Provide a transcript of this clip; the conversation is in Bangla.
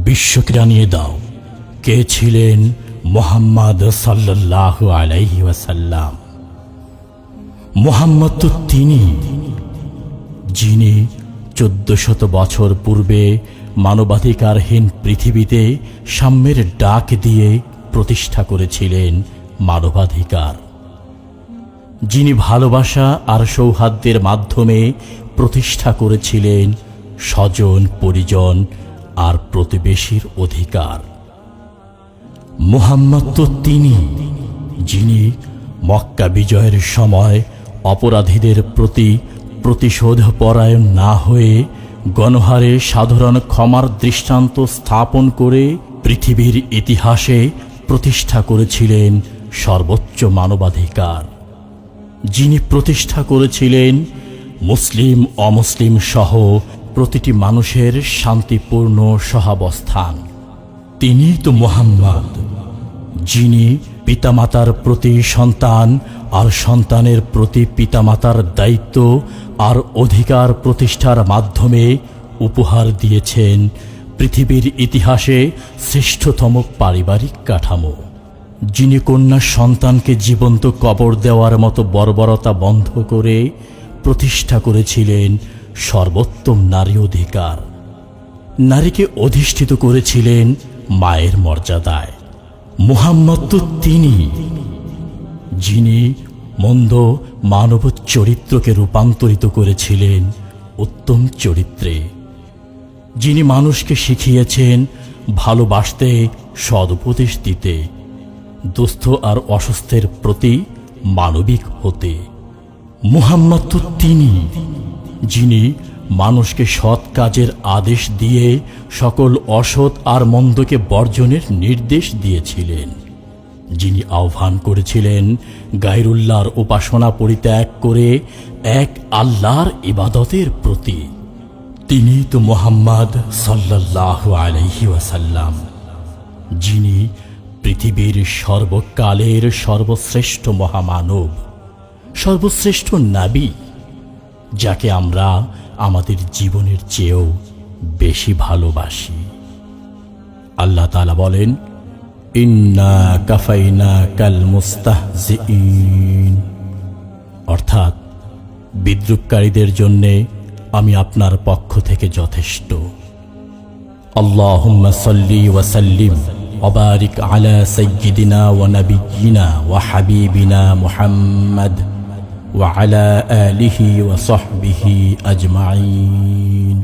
বিশ্বকে জানিয়ে দাও, কে ছিলেন মুহাম্মদ সাল্লাল্লাহু আলাইহি ওয়াসাল্লাম। মুহাম্মদ তো তিনি, যিনি 1400 বছর পূর্বে মানবাধিকারহীন পৃথিবীতে সাম্যের ডাক দিয়ে প্রতিষ্ঠা করেছিলেন মানবাধিকার, যিনি ভালোবাসা আর সৌহার্দ্যের মাধ্যমে প্রতিষ্ঠা করেছিলেন স্বজন পরিজন আর প্রতিবেশীর অধিকার। মুহাম্মদ তো তিনি, যিনি মক্কা বিজয়ের সময় অপরাধীদের প্রতি প্রতিশোধ পরায়ণ না হয়ে গণহারে সাধারণ ক্ষমার দৃষ্টান্ত স্থাপন করে পৃথিবীর ইতিহাসে প্রতিষ্ঠা করেছিলেন সর্বোচ্চ মানবাধিকার, যিনি প্রতিষ্ঠা করেছিলেন মুসলিম অমুসলিম সহ প্রতিটি মানুষের শান্তিপূর্ণ সহাবস্থান। তিনিই তো মুহাম্মদ, যিনি পিতামাতার প্রতি সন্তান আর সন্তানের প্রতি পিতামাতার দায়িত্ব আর অধিকার প্রতিষ্ঠার মাধ্যমে উপহার দিয়েছেন পৃথিবীর ইতিহাসে শ্রেষ্ঠতম পারিবারিক কাঠামো, যিনি কন্যা সন্তানকে জীবন্ত কবর দেওয়ার মতো বর্বরতা বন্ধ করে প্রতিষ্ঠা করেছিলেন সর্বোত্তম নারী অধিকার, নারীকে অধিষ্ঠিত করেছিলেন মায়ের মর্যাদায়। মুহাম্মদ তো তিনি, যিনি মন্দ মানব চরিত্রকে রূপান্তরিত করেছিলেন উত্তম চরিত্রে, যিনি মানুষকে শিখিয়েছেন ভালোবাসতে, সদুপদেশ দিতে, দুস্থ আর অসুস্থের প্রতি মানবিক হতে। মুহাম্মদ তো তিনি, যিনি মানুষকে সৎ কাজের আদেশ দিয়ে সকল অসৎ আর মন্দকে বর্জনের নির্দেশ দিয়েছিলেন, যিনি আহ্বান করেছিলেন গায়রুল্লাহর উপাসনা পরিত্যাগ করে এক আল্লাহর ইবাদতের প্রতি। তিনি তো মুহাম্মদ সাল্লাল্লাহু আলাইহি ওয়াসাল্লাম, যিনি পৃথিবীর সর্বকালের সর্বশ্রেষ্ঠ মহামানব, সর্বশ্রেষ্ঠ নবী, যাকে আমরা আমাদের জীবনের চেয়েও বেশি ভালোবাসি। আল্লাহ তাআলা বলেন, ইন্না কাফাইনাকাল মুস্তাহজিইন, অর্থাৎ বিদ্রূপকারীদের জন্যে আমি আপনার পক্ষ থেকে যথেষ্ট। আল্লাহুম্মা সাল্লি ওয়া সাল্লিম ওয়া বারিক আলা সাইয়্যিদিনা ওয়া নাবিয়্যিনা ওয়া হাবিবিনা মুহাম্মদ ওয়া আলা আলিহি ওয়া সাহবিহি আজমাইন।